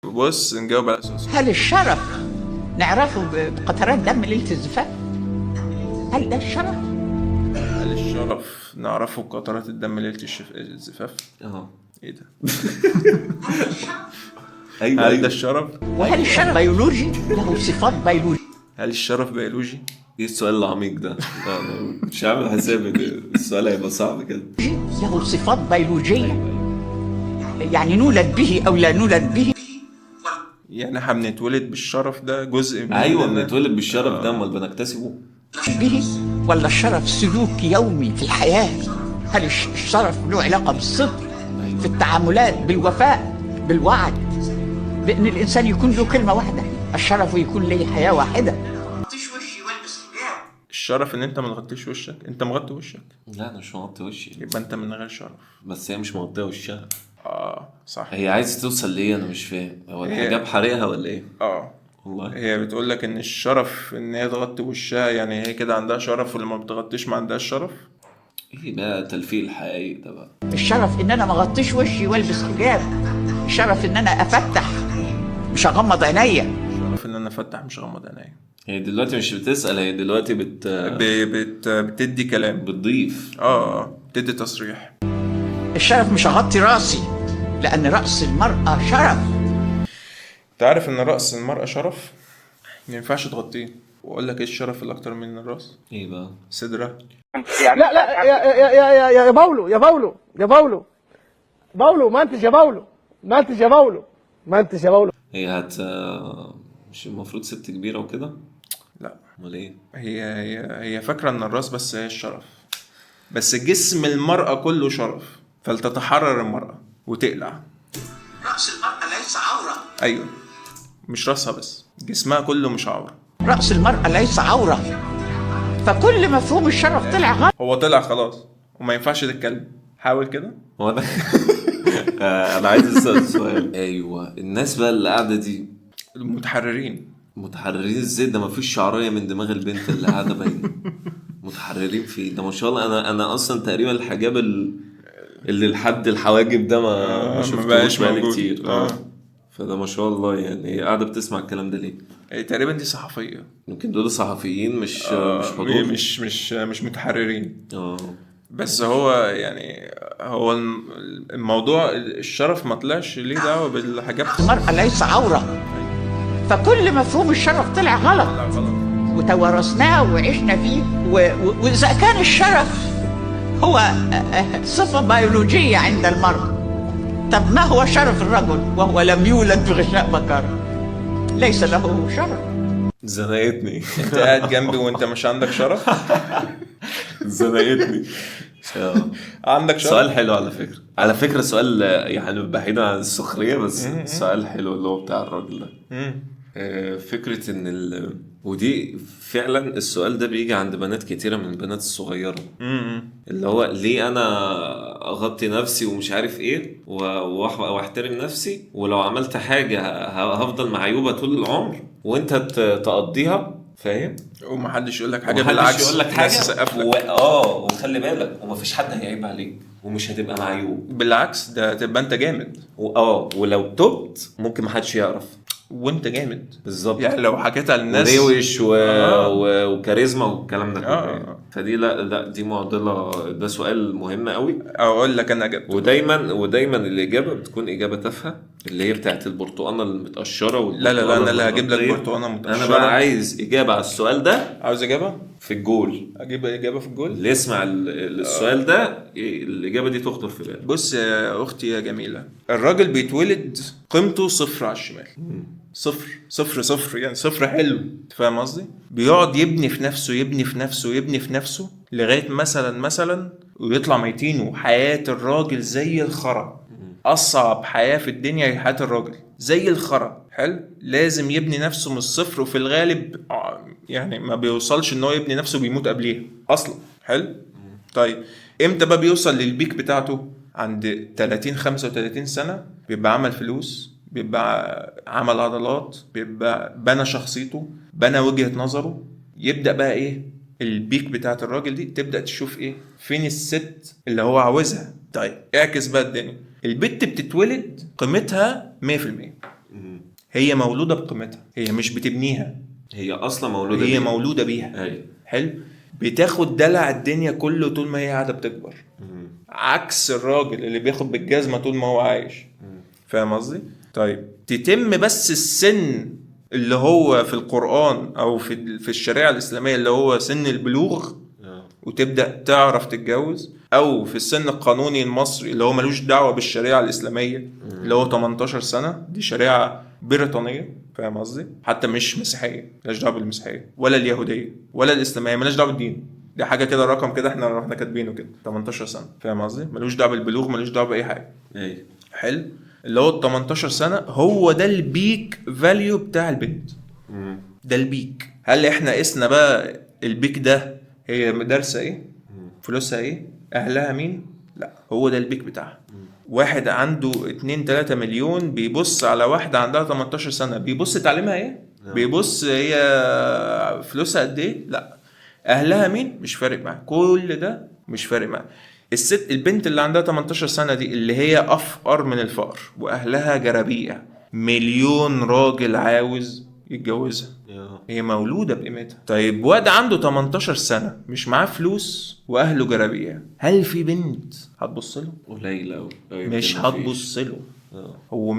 بص نجاوب على اساس هل الشرف نعرفه بقطرات دم ليلة الزفاف؟ هل ده الشرف؟ هل الشرف نعرفه بقطرات الدم ليلة الزفاف؟ ايه ده؟ ايوه هل ده ايوه. الشرف؟ وهل الشرف بيولوجي؟ له صفات بيولوجية؟ هل الشرف بيولوجي؟ ايه السؤال العميق ده؟ لا، أنا مش عامل حسابي إن السؤال هيبقى صعب كده. له صفات بيولوجية، يعني نولد به أو لا نولد به. يعني احنا بنتولد بالشرف ده جزء من ايوه بنتولد بالشرف ده، امال بنكتسبه؟ به ولا الشرف سلوك يومي في الحياة؟ هل الشرف له علاقة بالصدق في التعاملات، بالوفاء، بالوعد، بأن الإنسان يكون له كلمة واحدة؟ الشرف يكون له حياة واحدة. الشرف ان انت ما تغطيش وشك، انت مغطي وشك لا انا مش مغطي وشي، يبقى انت من غير شرف. بس هي مش مغطيه وشها. صح. هي عايزه توصل ليه؟ انا مش فاهم، هو هي- الحجاب حريقها ولا ايه؟ اه والله هي بتقول لك ان الشرف ان هي تغطي وشها، يعني هي كده عندها شرف، واللي ما بتغطيش ما عندهاش شرف. ايه بقى تلفيق الحقائق ده بقى؟ الشرف إن أنا ما أغطيش وشي والبس حجاب. الشرف إن أنا أفتح مش أغمض عينيا. الشرف ان انا افتح مش اغمض عينيا. هي دلوقتي مش بتسأل، هي دلوقتي بتدي كلام. بتضيف. بتدي تصريح. الشرف مش أغطي راسي، لأن رأس المرأة شرف. تعرف ان رأس المرأة شرف ما ينفعش تغطيه. واقول لك ايه الشرف اللي اكتر من الراس؟ ايه بقى؟ صدرها. لا لا يا باولو يا باولو يا باولو باولو ما انتش يا باولو ما انتش يا باولو ما انتش يا باولو. هي مش المفروض ست كبيرة وكده؟ لا، امال ايه؟ هي فاكرة ان الراس بس هي الشرف، بس جسم المرأة كله شرف، فلتتحرر المرأة وتقلع. رأس المرأة ليس عورة. ايوه، مش راسها بس، جسمها كله مش عورة. رأس المرأة ليس عورة، فكل مفهوم الشرف طلع غلط. هو طلع خلاص وما ينفعش تتكلم. حاول كده. هو انا انا عايز اسال سؤال. ايوه، الناس بقى اللي قاعده دي المتحررين. متحررين ازاي؟ ده مفيش شعرايه من دماغ البنت اللي قاعده باينه. متحررين فيه ده ما شاء الله. انا اصلا تقريبا الحجاب اللي لحد الحواجب ده ما شفتوش بقاش بقالي موجود. كتير. فده ما شاء الله. يعني هي قاعده بتسمع الكلام ده ليه؟ تقريبا دي صحفية. يمكن دول صحفيين مش حضور. مش متحررين. اه بس هو يعني هو الموضوع الشرف ما طلعش ليه دعوة بالحجاب. المرأة ليس عورة، فكل مفهوم الشرف طلع غلط لا غلط. وتوارثناه وعشنا فيه. وإذا كان الشرف هو صفة بيولوجية عند المرأة، طب ما هو شرف الرجل وهو لم يولد بغشاء بكر؟ ليس له شرف. زنقتني. انت قاعد جنبي وانت مش عندك شرف. زنقتني. عندك شرف. سؤال حلو على فكرة سؤال يعني بعيدا عن السخرية، بس سؤال حلو اللي هو بتاع الراجل ده. فكرة ان ودي فعلا السؤال ده بيجي عند بنات كتيرة من البنات الصغيرة. اللي هو ليه انا اغطي نفسي ومش عارف ايه واحترم نفسي، ولو عملت حاجة هفضل معيوبة طول العمر وانت تقضيها، فاهم؟ ومحدش يقول لك حاجة، ومحدش بالعكس يقول لك الناس حاجة تسقف لك. وخلي بالك ومفيش حد هيعيب عليك ومش هتبقى معيوب. بالعكس ده تبقى انت جامد. ولو تبت ممكن محدش يعرف وانت جامد بالظبط. يعني لو حكيتها للناس وروش وكاريزما والكلام ده كله. فدي لا دي معضله. ده سؤال مهم قوي. اقول لك انا جبت. ودايما الاجابه بتكون اجابه تافهه، اللي هي بتاعت البرتقانه المتقشره. لا انا اللي هجيب لك برتقانه متقشره. انا بقى عايز اجابه على السؤال ده. عاوز اجابه في الجول. اجيب اجابه في الجول. اللي يسمع السؤال ده الاجابه دي تخطر في باله. بص يا اختي يا جميله، الراجل بيتولد قيمته صفر على الشمال. صفر يعني صفر حلو. فاهم قصدي؟ بيقعد يبني في نفسه لغايه مثلا ويطلع ميتين. وحياه الراجل زي الخرا. اصعب حياه في الدنيا هي حياه الراجل زي الخرا. حلو. لازم يبني نفسه من الصفر، وفي الغالب يعني ما بيوصلش ان هو يبني نفسه، بيموت قبليها اصلا. حلو. طيب امتى بقى بيوصل للبيك بتاعته؟ عند 30-35 سنه بيبقى عمل فلوس، بيبقى عمل عضلات، بيبقى بنى شخصيته، بنى وجهة نظره. يبدأ بقى ايه البيك بتاعت الراجل دي؟ تبدأ تشوف ايه فين الست اللي هو عاوزها. طيب اعكس بقى الدنيا. البت بتتولد قيمتها 100%، هي مولودة بقيمتها، هي مش بتبنيها، هي اصلا مولوده هي بيها. مولودة بيها. ايوه. حلو. بتاخد دلع الدنيا كله طول ما هي قاعدة بتكبر، عكس الراجل اللي بياخد بالجزمة طول ما هو عايش. فاهم قصدي؟ طيب تتم بس السن اللي هو في القرآن او في الشريعة الإسلامية اللي هو سن البلوغ، وتبدأ تعرف تتجوز، او في السن القانوني المصري اللي هو ملوش دعوة بالشريعة الإسلامية اللي هو 18 سنة، دي شريعة بريطانية. فاهم قصدي؟ حتى مش مسيحية، ملهاش دعوة بالمسيحية ولا اليهودية ولا الإسلامية، ملهاش دعوة بالدين، دي حاجة كده رقم كده احنا رحنا كاتبينه كده 18 سنة. فاهم قصدي؟ ملوش دعوة بالبلوغ، ملوش دعوة بأي حاجة. ايوه. حلو. اللي هو 18 سنة هو ده البيك فاليو بتاع البنت، ده البيك. هل احنا قسنا بقى البيك ده هي دارسة ايه، فلوسها ايه، اهلها مين؟ لا، هو ده البيك بتاعها. واحد عنده 2-3 مليون بيبص على واحدة عندها 18 سنة، بيبص تعليمها ايه، بيبص هي فلوسها قد ايه، لا، اهلها مين مش فارق معاه، كل ده مش فارق معاه. البنت اللي عندها 18 سنة دي اللي هي افقر من الفقر واهلها جرابيع، مليون راجل عاوز يتجوزها، هي مولودة بقيمتها. طيب واد عنده 18 سنة مش معاه فلوس واهله جرابيع، هل في بنت هتبص له؟ قليل قوي. مش هتبص له. هو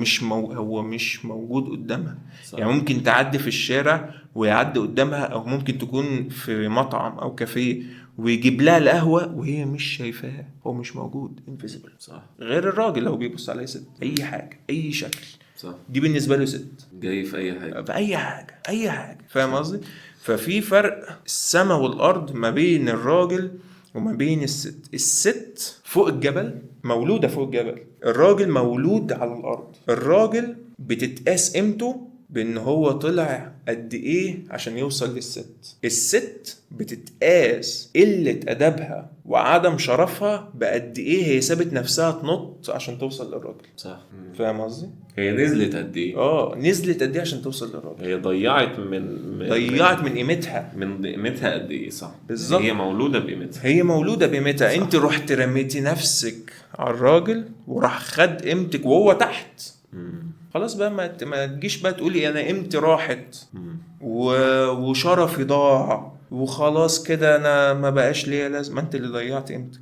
مش موجود قدامها. يعني ممكن تعدي في الشارع ويعدي قدامها، او ممكن تكون في مطعم او كافيه ويجيب لها القهوة وهي مش شايفاه، هو مش موجود، invisible. صح. غير الراجل لو بيبص على ست، اي حاجة اي شكل، صح. دي بالنسبة له ست، جاي في اي حاجه، في اي حاجة اي حاجة. فاهم قصدي؟ ففي فرق السماء والارض ما بين الراجل وما بين الست. الست فوق الجبل، مولودة فوق الجبل، الراجل مولود على الارض. الراجل بتتقاس قيمته بان هو طلع قد ايه عشان يوصل للست. الست بتتقاس قلة ادبها وعدم شرفها بقد ايه هي سابت نفسها تنط عشان توصل للراجل. صح. فاهم قصدي؟ هي نزلت قد ايه؟ نزلت قد ايه عشان توصل للراجل. هي ضيعت من قيمتها، من قيمتها قد ايه. صح. بالظبط. هي مولوده بقيمتها، هي مولودة بقيمتها. انت رحت رميتي نفسك على الراجل وراح خد قيمتك وهو تحت. خلاص بقى ما تجيش بقى تقولي انا قيمتي راحت وشرفي ضاع وخلاص كده انا ما بقاش ليا لازم. ما انت اللي ضيعت قيمتك.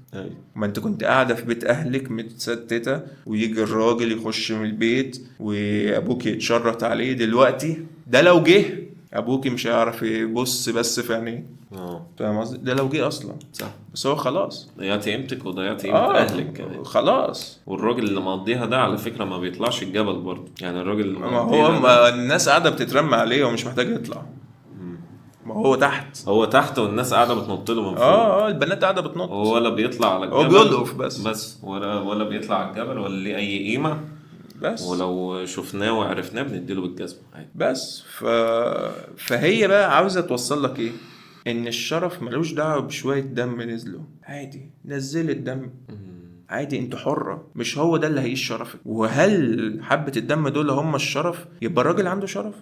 ما انت كنت قاعدة في بيت اهلك متستتة، ويجي الراجل يخش من البيت وابوك يتشرط عليه. دلوقتي ده لو جه ابوكي مش هيعرف يبص بس في عينيه. فاهم قصدي؟ ده لو جه اصلا. صح. بس هو خلاص ضيعت قيمتك وضيعت قيمه اهلك كمان. خلاص. والراجل اللي مقضيها ده على فكره ما بيطلعش الجبل برضه، يعني الراجل اللي ما مقضيها هو ده الناس قاعدة بتترمى عليه ومش محتاج يطلع. ما هو تحت. هو تحت والناس قاعده بتنط له من فوق. البنات قاعده بتنط. هو ولا بيطلع على الجبل، هو بيلقف بس ولا بيطلع على الجبل ولا ليه اي قيمه بس. ولو شفناه وعرفناه بنديله بالجزمه عادي. بس فهي بقى عاوزه توصل لك ايه؟ ان الشرف ملوش دعوه بشويه دم نزلوا، عادي نزلت دم عادي، انت حرة، مش هو ده اللي هيعيش شرفك. وهل حبة الدم دول هم الشرف؟ يبقى الراجل عنده شرف؟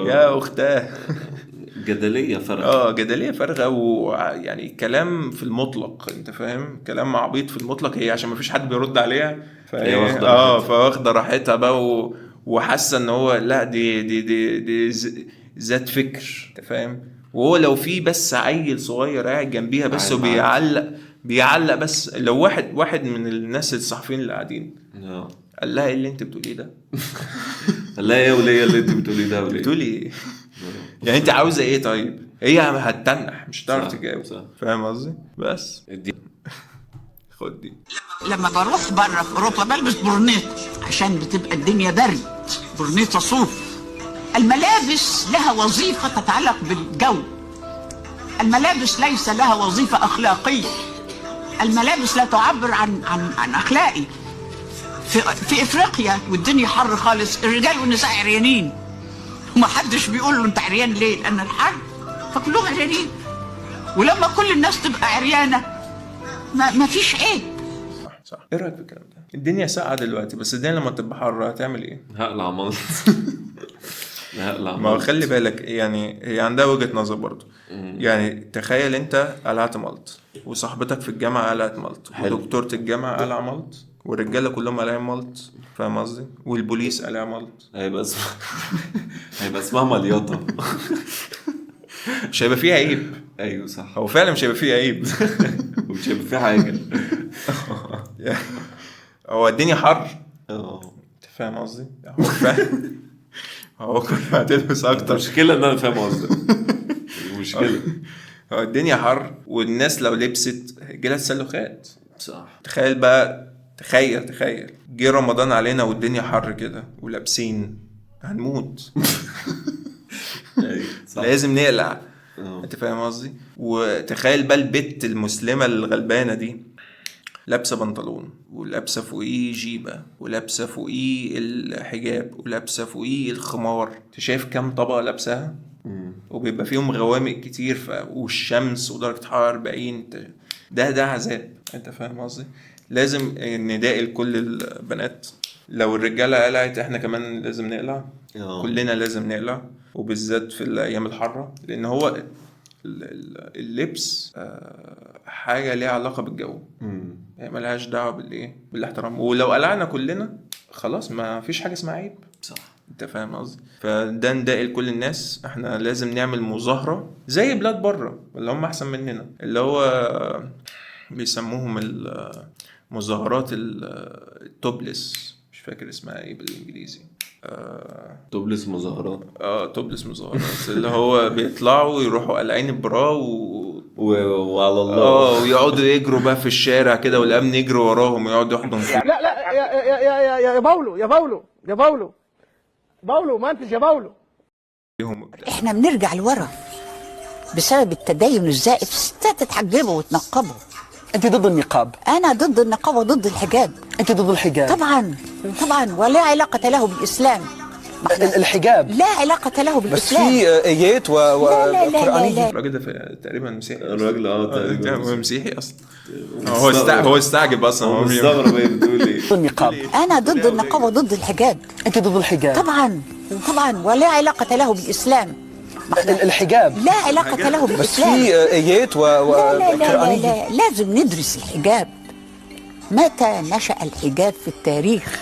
يا اختاه جدلية فارغة. جدلية فارغة، ويعني كلام في المطلق، انت فاهم، كلام عبيط في المطلق. هي عشان ما فيش حد بيرد عليها فواخدة راحتها بقى وحاسة ان هو لا دي ذات فكر، انت فاهم. وهو لو في بس عيل صغير قاعد جنبيها بس بيعلق بس، لو واحد من الناس الصحفيين اللي قاعدين قال لها ايه اللي انت بتقوليه ده؟ قال لها ايه وليه اللي انت بتقوليه ده؟ بتقولي ايه؟ يعني انت عاوزه ايه؟ طيب هي هتتنح مش هتعرف تجاوب. فاهم قصدي؟ بس خد دي. لما بروح بره في اوروبا بلبس برنيط عشان بتبقى الدنيا برد، برنيطه صوف. الملابس لها وظيفه تتعلق بالجو، الملابس ليس لها وظيفه اخلاقيه، الملابس لا تعبر عن اخلاقي. في افريقيا والدنيا حر خالص، الرجال والنساء عريانين ومحدش بيقول له انت عريان ليه، لان الحر فكلهم عريانين. ولما كل الناس تبقى عريانه ما فيش عيب. صح. ايه رايك في الكلام ده؟ الدنيا ساقعه دلوقتي، بس الدنيا لما تبقى حر هتعمل ايه؟ هقلع ملط. ما خلي بالك، يعني هي عندها وجهة نظر برضو. يعني تخيل انت قلعت ملط، وصاحبتك في الجامعة قلعت ملط، ودكتورة الجامعة قلع ملط، والرجالة كلهم قلعين ملط، فاهم قصدي؟ والبوليس عليها ملط. هيبقى اسمها مليطة. مش هيبقى فيها عيب. ايوه صح. هو فعلا مش هيبقى فيها عيب. ومش هيبقى في حاجة. هو الدنيا حر. اه انت فاهم قصدي؟ هو فاهم. هو كل ما هتلبس اكتر. المشكلة ان انا فاهم قصدك. المشكلة هو الدنيا حر والناس لو لبست جيلها تسلخات. صح. تخيل بقى، تخيل جه رمضان علينا والدنيا حر كده ولابسين، هنموت. ايوه صح. لازم نقلع. اه. انت فاهم قصدي؟ وتخيل بقى البت المسلمة الغلبانة دي لابسة بنطلون ولابسة فوقيه جيبة ولابسة فوقيه الحجاب ولابسة فوقيه الخمار. انت شايف كام طبقة لابساها؟ وبيبقى فيهم غوامق كتير والشمس ودرجة حرارة 40. ده عذاب. انت فاهم قصدي؟ لازم نداء لكل البنات، لو الرجالة قلعت احنا كمان لازم نقلع. كلنا لازم نقلع، وبالذات في الايام الحارة، لان هو اللبس حاجة ليها علاقة بالجو. يعني ملهاش دعوة بالاحترام. ولو قلعنا كلنا خلاص ما فيش حاجة اسمها عيب. صح. انت فاهم قصدي؟ فده نداء لكل الناس، احنا لازم نعمل مظاهرة زي بلاد بره اللي هم احسن مننا، اللي هو بيسموهم المظاهرات التوبلس، مش فاكر اسمها ايه بالانجليزي. توبلس مظاهرات. توبلس مظاهرات. اللي هو بيطلعوا يروحوا قلعين البرا وعلى الله. ويقعدوا يجروا بقى في الشارع كده والامن يجري وراهم ويقعدوا يحضنوا فيه. لا لا يا باولو منتج يا باولو. احنا بنرجع لورا بسبب التدين الزائف. الستات تتحجبوا وتنقبوا. انت ضد النقاب؟ انا ضد النقاب وضد الحجاب. انت ضد الحجاب؟ طبعا ولا علاقة له بالإسلام. الحجاب لا علاقة له بس بالإسلام. في ايات وقرآنية. الراجل ده تقريبا مسيحي. الراجل تقريبا هو مسيحي اصلا. هو استعجب اصلا. هو مستغرب ايه بتقول ايه. النقاب. انا ضد النقاب وضد الحجاب. انت ضد الحجاب؟ طبعا ولا علاقة له بالإسلام. الحجاب لا علاقة له بس بالإسلام. في ايات وقرآنية. لا لازم ندرس الحجاب. متى نشأ الحجاب في التاريخ؟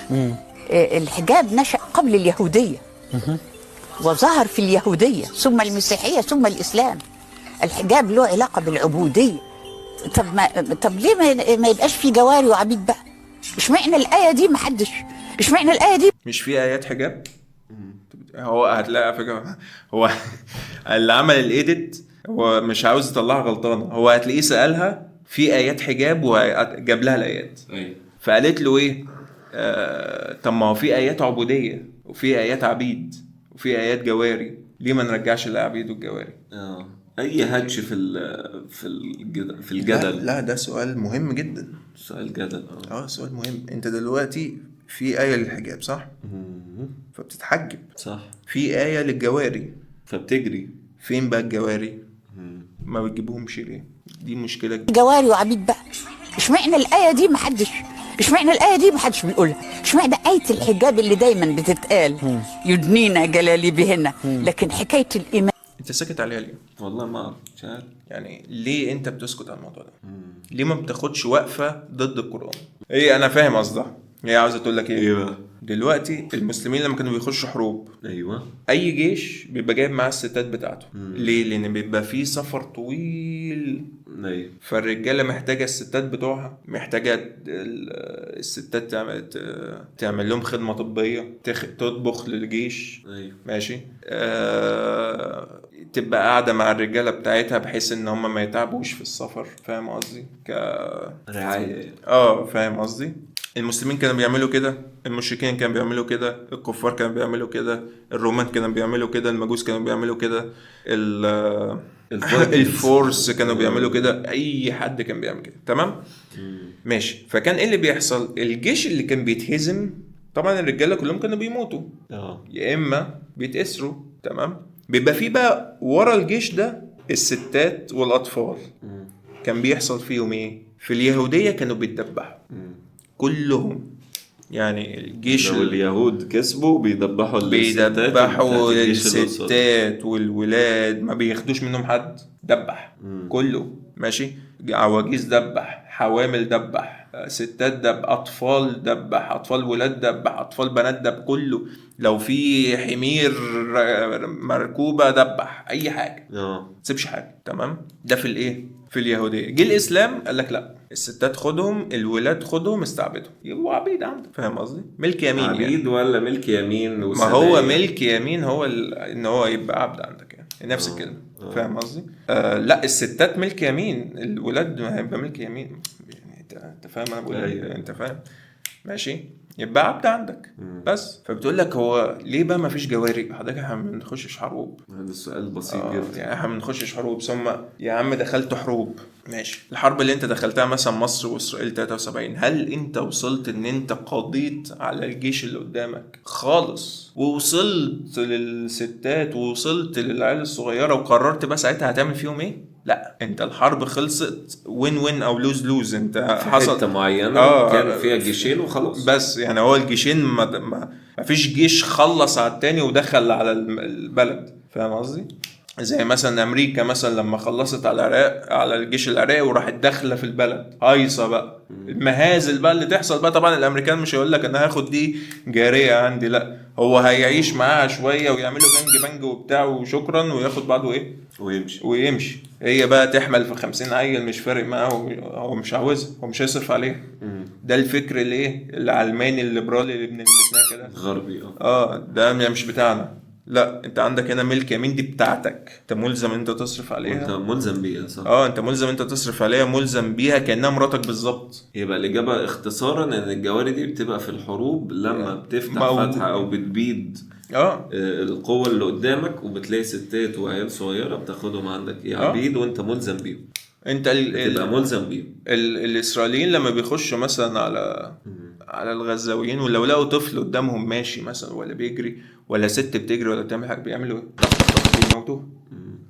الحجاب نشأ قبل اليهودية وظهر في اليهودية ثم المسيحية ثم الإسلام. الحجاب له علاقة بالعبودية. طب ليه ما يبقاش في جواري وعبيد بقى؟ اشمعنى الآية دي اشمعنى الآية دي مش في آيات حجاب؟ هو هتلاقي على فكرة هو اللي عمل الايديت هو مش عاوز يطلعها غلطانة. هو هتلاقيه سألها في آيات حجاب وجاب لها الآيات. فقالت له ايه؟ طب ما هو في آيات عبودية وفي آيات عبيد وفي آيات جواري، ليه ما نرجعش العبيد والجواري؟ اي هاتش في الجدل. لا ده سؤال مهم جدا. سؤال جدل. سؤال مهم. انت دلوقتي في آية للحجاب صح؟ فبتتحجب. صح. في آية للجواري فبتجري. فين بقى الجواري؟ ما بتجيبهمش ليه؟ دي مشكلة. جواري وعبيد بقى. اشمعنى الآية دي محدش بيقولها؟ اشمعنى آية الحجاب اللي دايما بتتقال يدنينا جلاليبهن، لكن حكاية الإيمان انت ساكت عليها ليه؟ والله ما اعرف. مش عارف يعني ليه انت بتسكت على الموضوع ده؟ ليه ما بتاخدش وقفة ضد القرآن؟ ايه انا فاهم قصدها. هي عاوزة تقول لك ايه بقى؟ دلوقتي المسلمين لما كانوا بيخشوا حروب، ايوه، اي جيش بيبقى جايب معاه الستات بتاعته. ليه؟ لان بيبقى فيه سفر طويل. ايوه. فالرجاله محتاجه الستات بتوعها، محتاجه الستات تعمل لهم خدمه طبيه، تطبخ للجيش. ايوه ماشي. تبقى قاعده مع الرجاله بتاعتها بحيث ان هم ما يتعبوش في السفر. فاهم قصدي؟ رعايه. فاهم قصدي. المسلمين كانوا بيعملوا كده، المشركين كانوا بيعملوا كده، الكفار كانوا بيعملوا كده، الرومان كانوا بيعملوا كده، المجوس كانوا بيعملوا كده، الفورس كانوا بيعملوا كده، اي حد كان بيعمل كده. تمام. ماشي. فكان ايه اللي بيحصل؟ الجيش اللي كان بيتهزم طبعا الرجاله كلهم كانوا بيموتوا يا اما بيتأسروا. تمام. بيبقى فيه بقى ورا الجيش ده الستات والاطفال. كان بيحصل فيهم ايه؟ في اليهوديه كانوا بيتذبحوا كلهم. يعني الجيش لو اليهود كسبوا بيذبحوا الستات والولاد، ما بياخدوش منهم حد. دبح كله. ماشي. عواجيز دبح، حوامل دبح، ستات دب، اطفال دب، اطفال ولاد دب، اطفال بنات دب، كله. لو في حمير مركوبه دبح اي حاجه، تسيبش حاجه. تمام. ده في الايه؟ في اليهوديه. جه الاسلام قال لك لا، الستات خدهم، الولاد خدهم، استعبدهم، يبقوا عبيد عندك. فاهم قصدي؟ ملك يمين. عبيد يعني ولا ملك يمين؟ ما هو ملك يمين هو ان هو يبقى عبد عندك، يعني نفس الكلمه. فاهم قصدي؟ لا، الستات ملك يمين، الولاد ما هيبقى ملك يمين. يعني انت فاهم انا بقول ايه؟ انت فاهم؟ ماشي، يبقى عبد عندك. بس فبتقول لك هو ليه بقى ما فيش جواري؟ حضرتك احنا ما بنخشش حروب. هذا السؤال بسيط جدا. يعني احنا ما بنخشش حروب. ثم يا عم دخلت حروب، ماشي. الحرب اللي انت دخلتها مثلا مصر واسرائيل 73، هل انت وصلت ان انت قضيت على الجيش اللي قدامك خالص، ووصلت للستات ووصلت للعيال الصغيره وقررت بقى ساعتها هتعمل فيهم ايه؟ لا، انت الحرب خلصت وين وين او لوز لوز. انت حصل حته معينه كان فيها جيشين وخلاص. بس يعني هو الجيشين ما فيش جيش خلص على التاني ودخل على البلد. فاهم قصدي؟ زي مثلا امريكا مثلا لما خلصت على العراق، على الجيش العراقي، وراحت داخله في البلد هايصه بقى. المهازل بقى اللي تحصل بقى، طبعا الامريكان مش هيقول لك انا هاخد دي جاريه عندي، لا، هو هيعيش معاها شويه ويعملوا بنج وبتاع وشكرا، وياخد بعضه ايه ويمشي. هي بقى تحمل في 50 عيل، مش فارق معاه، هو مش عاوزها، هو مش هيصرف عليها. ده الفكر الايه العلماني الليبرالي اللي ابن المتناكه ده غربي. ده مش بتاعنا. لا، انت عندك هنا ملك يمين، دي بتاعتك، انت ملزم انت تصرف عليها. انت ملزم بيها، صح؟ انت ملزم انت تصرف عليها، ملزم بيها كأنها مراتك بالظبط. يبقى الإجابة اختصارا ان الجواري دي بتبقى في الحروب لما بتفتح فتحة او بتبيد القوة اللي قدامك، وبتلاقي ستات وعيال صغيرة بتاخدهم عندك عبيد، وانت ملزم بيهم. انت تبقى ملزم بيهم. الاسرائيليين لما بيخشوا مثلا على الغزاويين، ولو لقوا طفل قدامهم ماشي مثلا ولا بيجري، ولا ست بتجري ولا بتعمل حاجه، بيعملوا ايه؟ بيموتوه.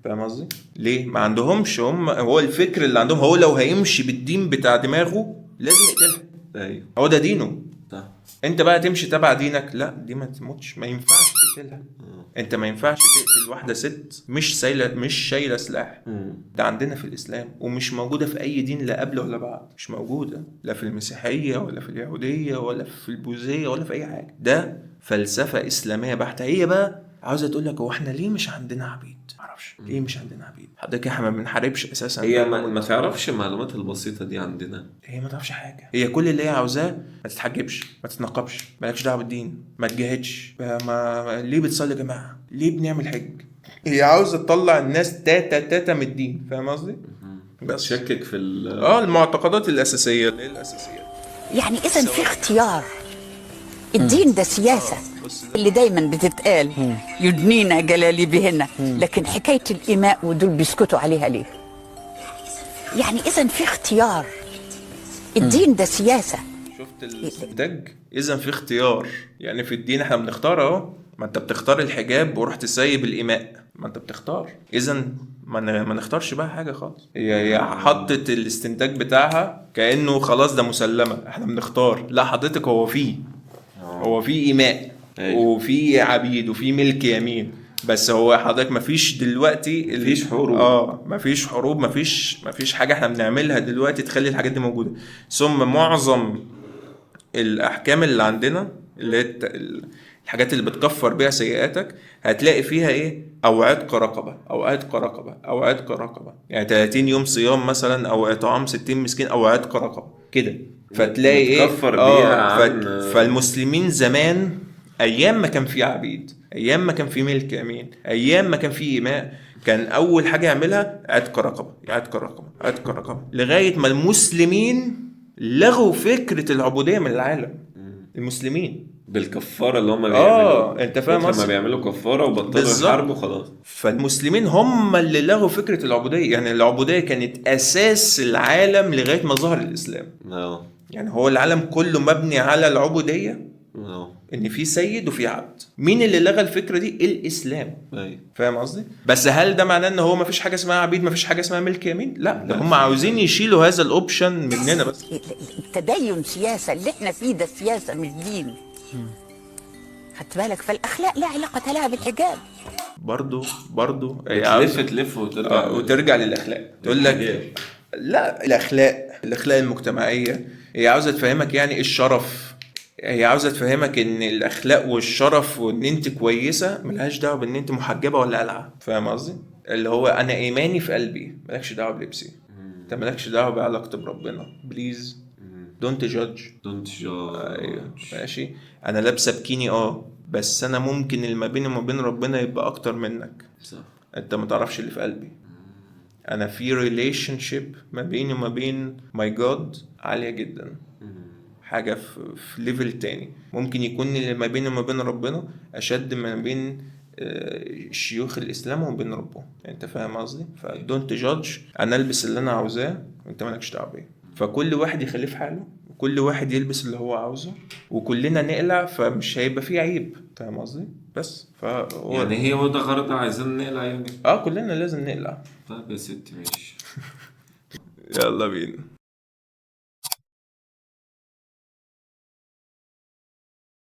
فاهم قصدي؟ ليه؟ ما عندهمش هو الفكر اللي عندهم، هو لو هيمشي بالدين بتاع دماغه لازم يقتلها. ايوه، هو ده دينه. صح. انت بقى تمشي تبع دينك، لا، دي ما تموتش، ما ينفعش تقتلها. انت ما ينفعش تقتل واحده ست مش شايله سلاح. ده عندنا في الاسلام، ومش موجوده في اي دين لا قبل ولا بعد. مش موجوده لا في المسيحيه ولا في اليهوديه ولا في البوذيه ولا في اي حاجه. ده فلسفه اسلاميه بحته. هي بقى عاوزه تقول لك هو احنا ليه مش عندنا عبيد؟ معرفش ليه مش عندنا عبيد. حضرتك احنا ما بنحاربش اساسا. هي ما تعرفش المعلومات البسيطه دي عندنا. هي ما تعرفش حاجه. هي كل اللي هي عاوزاه ما تتحجبش، ما تتنقبش، مالكش دعوه بالدين، ما تجاهدش، ليه بتصلي جماعه، ليه بنعمل حج. هي عاوزه تطلع الناس تاتا من الدين. فاهم قصدي؟ بس شكك في المعتقدات الاساسيه. ايه الاساسيات؟ يعني اذا في اختيار. الدين ده سياسة اللي دايما بتتقال يدنينا جلالي بهن، لكن حكاية الإماء ودول بيسكتوا عليها ليه؟ يعني إذا في اختيار. الدين ده سياسة. شفت الاستنتاج؟ إذا في اختيار، يعني في الدين احنا بنختار اهو. ما انت بتختار الحجاب ورحت سايب الإماء، ما انت بتختار. إذا ما نختارش بقى حاجة خالص. هي حطت الاستنتاج بتاعها كأنه خلاص ده مسلمة، احنا بنختار. لا حضرتك، هو في إماء وفي عبيد وفي ملك يمين، بس هو حضرتك مفيش دلوقتي مفيش حروب. مفيش حروب، مفيش حاجة احنا بنعملها دلوقتي تخلي الحاجات دي موجودة. ثم معظم الأحكام اللي عندنا اللي هي الحاجات اللي بتكفر بيها سيئاتك، هتلاقي فيها ايه؟ او عتق رقبه، او عتق رقبه، او عتق رقبه، يعني 30 يوم صيام مثلا، او اطعام 60 مسكين، او عتق رقبه كده. فتلاقي ايه؟ فالمسلمين زمان، ايام ما كان في عبيد، ايام ما كان في ملك يمين، ايام ما كان في إماء، كان اول حاجه يعملها عتق رقبه، عتق رقبه، عتق رقبه، لغايه ما المسلمين لغوا فكره العبوديه من العالم. المسلمين بالكفاره اللي هم بيعملوا. انت فاهم قصدي؟ ما بيعملوا كفاره وبطلوا الحرب وخلاص. فالمسلمين هم اللي لغوا فكره العبوديه. يعني العبوديه كانت اساس العالم لغايه ما ظهر الاسلام. يعني هو العالم كله مبني على العبوديه، ان في سيد وفي عبد. مين اللي لغى الفكره دي؟ الاسلام. فاهم قصدي؟ بس هل ده معناه ان هو ما فيش حاجه اسمها عبيد، ما فيش حاجه اسمها ملك يمين؟ لا، ده هم عاوزين يشيلوا هذا الاوبشن مننا. بس التدين سياسه، اللي احنا فيه ده سياسه مش دين. خدت بالك؟ فالاخلاق لا علاقه لها بالحجاب. برضو تلف وترجع للاخلاق. تقول لك لا، الاخلاق المجتمعيه هي عاوزه تفهمك يعني الشرف. هي عاوزه تفهمك ان الاخلاق والشرف وان انت كويسه ملهاش دعوه بان انت محجبه ولا قلعه. فاهم قصدي؟ اللي هو انا ايماني في قلبي، مالكش دعوه بلبسي. انت مالكش دعوه بعلاقتي بربنا. بليز دونت جادج. دونت ايوه ماشي. انا لابسه بكيني بس انا ممكن اللي ما بيني وما بين ربنا يبقى اكتر منك. صح. انت ما تعرفش اللي في قلبي. انا في ريليشن شيب ما بيني وما بين ماي جاد عاليه جدا. حاجه في ليفل تاني. ممكن يكون اللي ما بيني وما بين ربنا اشد ما بين شيوخ الاسلام وما بين ربهم. انت فاهم قصدي؟ فدونت جادج. انا البس اللي انا عاوزاه وانت مالكش دعوه بيه. فكل واحد يخليه في حاله، وكل واحد يلبس اللي هو عاوزه، وكلنا نقلع، فمش هيبقى فيه عيب. فاهم قصدي؟ بس فهو يعني هو ده غرض عايزين نقلع يعني. كلنا لازم نقلع. طيب يا ستي ماشي. يلا بينا.